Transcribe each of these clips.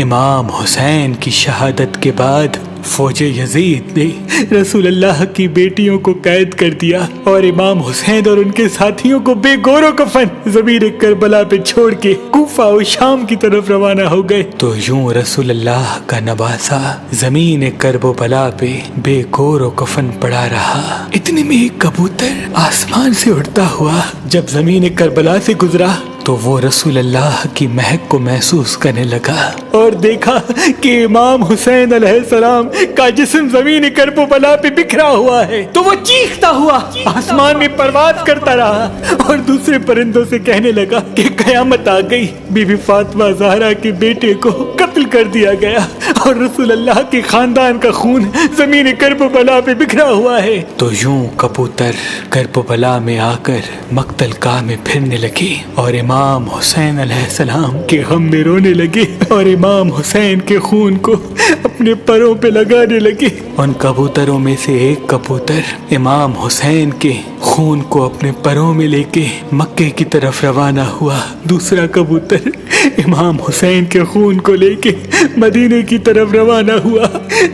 امام حسین کی شہادت کے بعد فوج یزید نے رسول اللہ کی بیٹیوں کو قید کر دیا اور امام حسین اور ان کے ساتھیوں کو بے گور و کفن زمین کربلا پہ چھوڑ کے کوفہ و شام کی طرف روانہ ہو گئے۔ تو یوں رسول اللہ کا نواسا زمین کرب و بلا پہ بے گور و کفن پڑا رہا۔ اتنے میں ایک کبوتر آسمان سے اڑتا ہوا جب زمین کربلا سے گزرا تو وہ رسول اللہ کی مہک کو محسوس کرنے لگا اور دیکھا کہ امام حسین علیہ السلام کا جسم زمین کرب و بلا پہ بکھرا ہوا ہے، تو وہ چیختا ہوا آسمان میں پرواز کرتا رہا اور دوسرے پرندوں سے کہنے لگا کہ قیامت آ گئی، بی بی فاطمہ زہرا کے بیٹے کو قتل کر دیا گیا اور رسول اللہ کے خاندان کا خون زمین کرب و بلا پہ بکھرا ہوا ہے۔ تو یوں کبوتر کرب و بلا میں آ کر مقتل گاہ میں پھرنے لگے اور امام حسین علیہ السلام کے غم میں رونے لگے اور امام حسین کے خون کو اپنے پروں پہ لگانے لگے۔ ان کبوتروں میں سے ایک کبوتر امام حسین کے خون کو اپنے پروں میں لے کے مکے کی طرف روانہ ہوا، دوسرا کبوتر امام حسین کے خون کو لے کے مدینے کی طرف روانہ ہوا،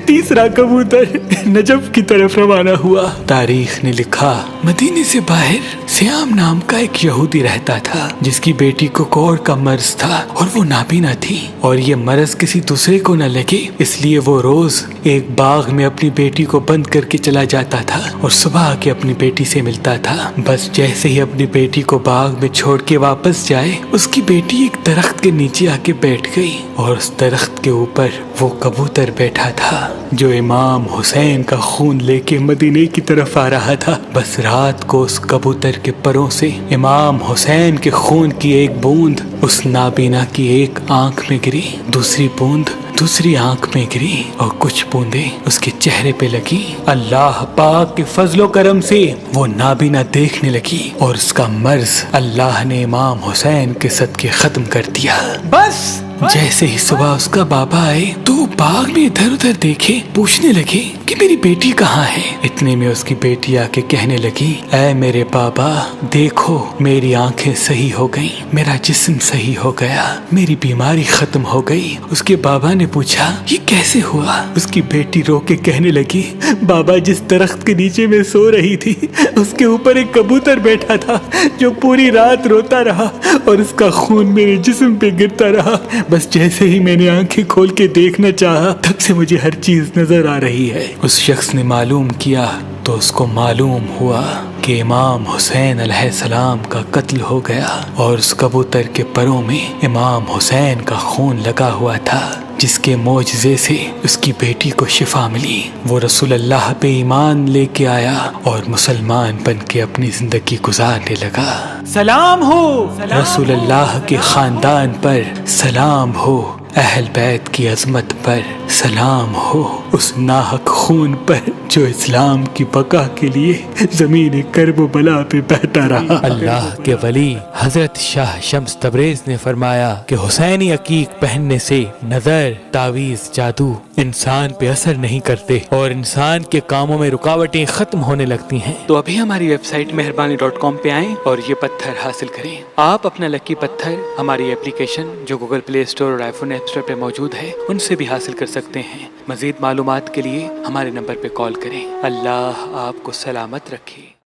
تیسرا کبوتر نجف کی طرف روانہ ہوا۔ تاریخ نے لکھا مدینے سے باہر سیام نام کا ایک یہودی رہتا تھا جس کی بیٹی کو کوڑ کا مرض تھا اور وہ نابینا تھی، اور یہ مرض کسی دوسرے کو نہ لگے اس لیے وہ روز ایک باغ میں اپنی بیٹی کو بند کر کے چلا جاتا تھا اور صبح آ کے اپنی بیٹی سے ملتا تھا۔ بس جیسے ہی اپنی بیٹی کو باغ میں چھوڑ کے واپس جائے اس کی بیٹی ایک درخت کے نیچے آ کے بیٹھ گئی اور اس درخت کے اوپر وہ کبوتر بیٹھا تھا جو امام حسین کا خون لے کے مدینے کی طرف آ رہا تھا۔ بس رات کو اس کبوتر کے پروں سے امام حسین کے خون کی ایک بوند اس نابینا کی ایک آنکھ میں گری، دوسری بوند دوسری آنکھ میں گری اور کچھ بوندیں اس کے چہرے پہ لگی۔ اللہ پاک کے فضل و کرم سے وہ نابینا دیکھنے لگی اور اس کا مرض اللہ نے امام حسین کے صدقے ختم کر دیا۔ بس جیسے ہی صبح اس کا بابا آئے تو وہ باغ میں ادھر ادھر دیکھے، پوچھنے لگے کہ میری بیٹی کہاں ہے۔ اتنے میں اس کی بیٹی آ کے کہنے لگی اے میرے بابا دیکھو میری آنکھیں صحیح ہو گئیں، میرا جسم صحیح ہو گیا، میری بیماری ختم ہو گئی۔ اس کے بابا نے پوچھا یہ کیسے ہوا؟ اس کی بیٹی رو کے کہنے لگی بابا جس درخت کے نیچے میں سو رہی تھی اس کے اوپر ایک کبوتر بیٹھا تھا جو پوری رات روتا رہا اور اس کا خون میرے جسم پہ گرتا رہا۔ بس جیسے ہی میں نے آنکھیں کھول کے دیکھنا چاہا تب سے مجھے ہر چیز نظر آ رہی ہے۔ اس شخص نے معلوم کیا تو اس کو معلوم ہوا کہ امام حسین علیہ السلام کا قتل ہو گیا اور اس کبوتر کے پروں میں امام حسین کا خون لگا ہوا تھا، جس کے معجزے سے اس کی بیٹی کو شفا ملی۔ وہ رسول اللہ پہ ایمان لے کے آیا اور مسلمان بن کے اپنی زندگی گزارنے لگا۔ سلام ہو رسول اللہ کے خاندان پر، سلام ہو اہل بیت کی عظمت پر، سلام ہو اس ناحق خون پر جو اسلام کی بقا کے لیے زمین کرب و بلا پہ بہتا رہا۔ اللہ کے ولی حضرت شاہ شمس تبریز نے فرمایا کہ حسینی عقیق پہننے سے نظر، تعویذ، جادو انسان پہ اثر نہیں کرتے اور انسان کے کاموں میں رکاوٹیں ختم ہونے لگتی ہیں۔ تو ابھی ہماری ویب سائٹ مہربانی.com پہ آئیں اور یہ پتھر حاصل کریں۔ آپ اپنا لکی پتھر ہماری اپلیکیشن جو گوگل پلے اسٹور اور آئی فون ایپ اسٹور پہ موجود ہے ان سے بھی حاصل کر سکتے ہیں۔ مزید معلومات کے لیے ہمارے نمبر پہ کال کریں۔ اللہ آپ کو سلامت رکھے۔